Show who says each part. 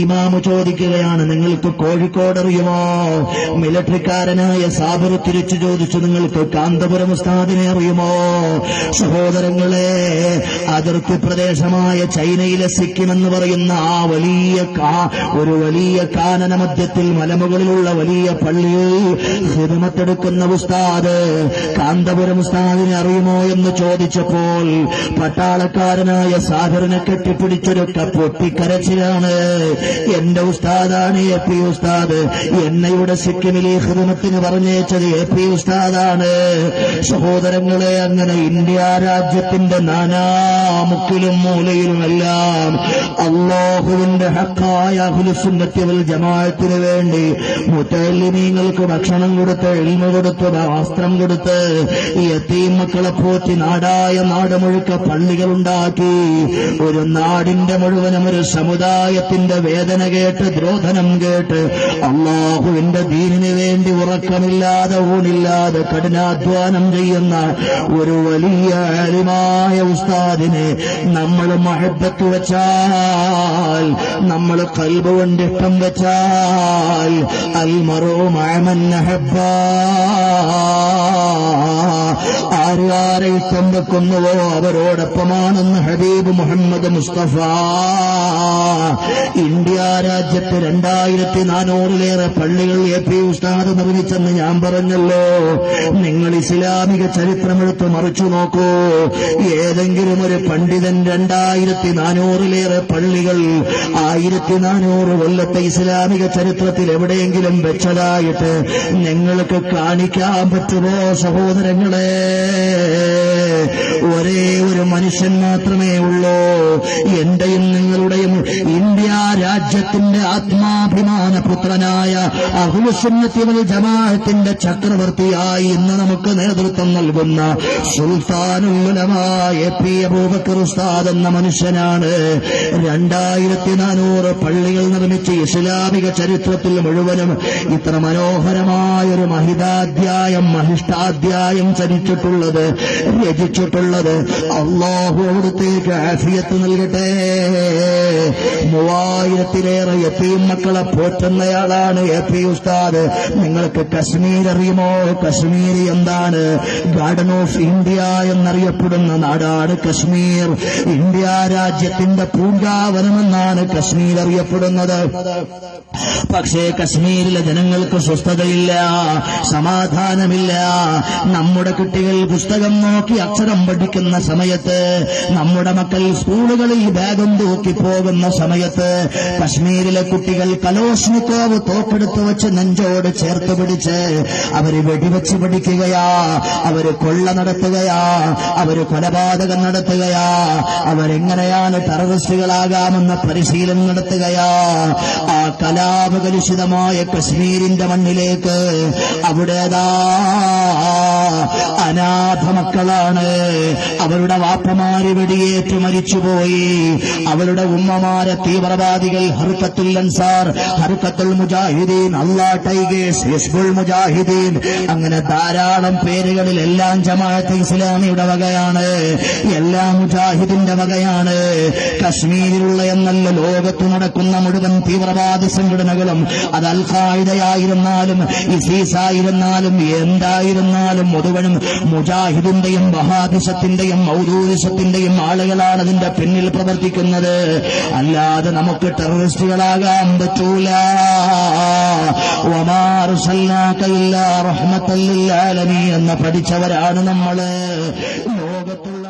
Speaker 1: ഇമാമ് ചോദിക്കുകയാണ്, നിങ്ങൾക്ക് കോഴിക്കോട് അറിയുമോ? മിലിറ്ററിക്കാരനായ സാബിർ തിരിച്ചു ചോദിച്ചു, നിങ്ങൾക്ക് കാന്തപുരം ഉസ്താദിനെ അറിയുമോ? സഹോദരങ്ങളെ, അതിർത്തി പ്രദേശമായ ചൈനയിലെ സിക്കിം എന്ന് പറയുന്ന ആ ഒരു വലിയ കാനന മധ്യത്തിൽ മലമുകളിലുള്ള വലിയ പള്ളിയിൽ ഖിദ്മത്തെടുക്കുന്ന ഉസ്താദ് കാന്തപുരം ഉസ്താദിനെ അറിയുമോ എന്ന് ചോദിച്ചപ്പോൾ പട്ടാളക്കാരനായ സാബിറിനെ കെട്ടിപ്പിടിച്ചൊരുക്ക പൊട്ടിക്കരച്ചിലാണ്. എന്റെ ഉസ്താദാണ് AP ഉസ്താദ്, എന്നെയുടെ സിക്കിമിലെ ഖിദ്മത്തിന് പറഞ്ഞേച്ചത് AP ഉസ്താദാണ്. സഹോദരങ്ങളെ, അങ്ങനെ ഇന്ത്യ രാജ്യത്തിന്റെ നാനാമുക്കിലും മൂലയിലുമെല്ലാം അല്ലാഹുവിന്റെ ഹഖായ അഹ്ലുസുന്നത്തി വൽ ജമാഅത്തിന് വേണ്ടി മുതല്ലിമീങ്ങൾക്ക് ഭക്ഷണം കൊടുത്ത്, ഇൽമു കൊടുത്ത്, വസ്ത്രം കൊടുത്ത്, യതീം മക്കളെ പോറ്റി നാടായ നാട് മുഴുക്ക പള്ളികളുണ്ടാക്കി. ഒരു നാടിന്റെ മുഴുവനും ഒരു സമുദായത്തിന്റെ വേദന കേട്ട്, ദ്രോധനം കേട്ട്, അല്ലാഹുവിന്റെ ദീനിന് വേണ്ടി ഉറക്കമില്ലാതെ ഊണില്ലാതെ കഠിനാധ്വാനം ചെയ്യുന്ന ഒരു വലിയ ആലിമായ ഉസ്താദിനെ നമ്മൾ മഹബ്ബത്ത് വെച്ചാൽ, നമ്മൾ ഖൽബ് കൊണ്ട് ഇഷ്ടം വെച്ചാൽ, അൽ മർഉ മഅ മൻ അഹബ്ബ, ആരെ ഇഷ്ടം വെക്കുന്നുവോ അവരോടൊപ്പമാണെന്ന് ഹബീബ് മുഹമ്മദ് മുസ്തഫ. ഇന്ത്യ രാജ്യത്ത് 2400-ലേറെ പള്ളികൾ AP ഉസ്താദ് നിർമ്മിച്ചെന്ന് ഞാൻ പറഞ്ഞല്ലോ. നിങ്ങൾ ഇസ്ലാമിക ചരിത്രമെടുത്ത് മറിച്ചു നോക്കൂ. ഏതെങ്കിലും ഒരു പണ്ഡിതൻ 2400-ലേറെ പള്ളികൾ 1400 കൊല്ലത്തെ ഇസ്ലാമിക ചരിത്രത്തിൽ എവിടെയെങ്കിലും വെച്ചതായിട്ട് നിങ്ങൾക്ക് കാണിക്കാൻ പറ്റുമോ? സഹോദരങ്ങളെ, ഒരേ ഒരു മനുഷ്യൻ മാത്രമേ ഉള്ളൂ. എന്റെയും നിങ്ങളുടെയും ഇന്ത്യ രാജ്യത്തിന്റെ ആത്മാഭിമാന പുത്രനായ അഹ്ലുസുന്നത്തി വൽ ജമാഅത്തിന്റെ ചക്രവർത്തിയായി ഇന്ന് നമുക്ക് നേതൃത്വം നൽകുന്ന സുൽത്താനുൽ ഉലമാ AP അബൂബക്കർ ഉസ്താദ് എന്ന മനുഷ്യനാണ് 2400 പള്ളികൾ നിർമ്മിച്ച് ഇസ്ലാമിക ചരിത്രത്തിൽ മുഴുവനും ഇത്ര മനോഹരമായൊരു മഹിഷ്ടാധ്യായം ചരിച്ചിട്ടുള്ളത്, രചിച്ചിട്ടുള്ളത്. അല്ലാഹു അവിടുത്തേക്ക് ആഫിയത്ത് നൽകട്ടെ. 3000-ലേറെ യതീം മക്കളെ പോറ്റുന്നയാളാണ് AP ഉസ്താദ്. നിങ്ങൾക്ക് കശ്മീർ അറിയുമോ? കശ്മീർ എന്താണ്? ഗാർഡൻ ഓഫ് ഇന്ത്യ എന്നറിയപ്പെടുന്ന നാടാണ് കശ്മീർ. ഇന്ത്യ രാജ്യത്തിന്റെ പൂങ്കാവനമെന്നാണ് കശ്മീർ അറിയപ്പെടുന്നത്. പക്ഷേ കശ്മീരിലെ ജനങ്ങൾക്ക് സ്വസ്ഥതയില്ല, സമാധാനമില്ല. നമ്മുടെ കുട്ടികൾ പുസ്തകം നോക്കി അക്ഷരം പഠിക്കുന്ന സമയത്ത്, നമ്മുടെ മക്കൾ സ്കൂളുകളിൽ ബാഗും തൂക്കി പോകുന്ന സമയത്ത് കശ്മീരിലെ കുട്ടികൾ കലോഷ്നിക്കോവ് തോക്കെടുത്ത് വെച്ച് നെഞ്ചോട് ചേർത്ത് പിടിച്ച് അവര് വെടിവെച്ച് പഠിക്കുകയാ, അവര് കൊള്ള നടത്തുകയാ, അവര് കൊലപാതകം നടത്തുകയാ, അവരെങ്ങനെയാണ് ടെററിസ്റ്റുകളാകാമെന്ന പരിശീലനം നടത്തുകയാ. ആ കലാപകലുഷിതമായ കശ്മീരിന്റെ മണ്ണിലേക്ക് അവിടേതാ അനാഥ മക്കളാണ്. അവരുടെ വാപ്പമാര് വെടിയേറ്റ് മരിച്ചുപോയി. അവരുടെ ഉമ്മമാരെ തീവ്രവാദികൾ ഹർക്കത്തുൽ അൻസാർ, ഹർക്കത്തുൽ മുജാഹിദീൻ, അള്ളാ ടൈഗേഴ്സ്, ഹിസ്ബുൾ മുജാഹിദീൻ, അങ്ങനെ ധാരാളം പേരുകളിൽ എല്ലാം ജമാഅത്തെ ഇസ്ലാമിയുടെ വകയാണ്, എല്ലാ മുജാഹിദിന്റെ വകയാണ്. കശ്മീരിലുള്ള എന്നല്ല, ലോകത്ത് നടക്കുന്ന മുഴുവൻ തീവ്രവാദി സംഘടനകളും, അത് അൽ ഖായിദയായിരുന്നാലും ഇസീസ് ആയിരുന്നാലും എന്തായിരുന്നാലും മുഴുവനും മുജാഹിദിന്റെയും വഹാബിസത്തിന്റെയും മൗദൂദിസത്തിന്റെയും ആളുകളാണ് അതിന്റെ പിന്നിൽ പ്രവർത്തിക്കുന്നത്. അല്ലാതെ നമുക്ക് ടെററിസ്റ്റുകളാകാൻ പറ്റൂല. വമാ അർസൽനാക ഇല്ലാ റഹ്മത്തൽ ലിൽ ആലമീൻ എന്ന് പഠിച്ചവരാണ് നമ്മള്. ലോകത്തുള്ള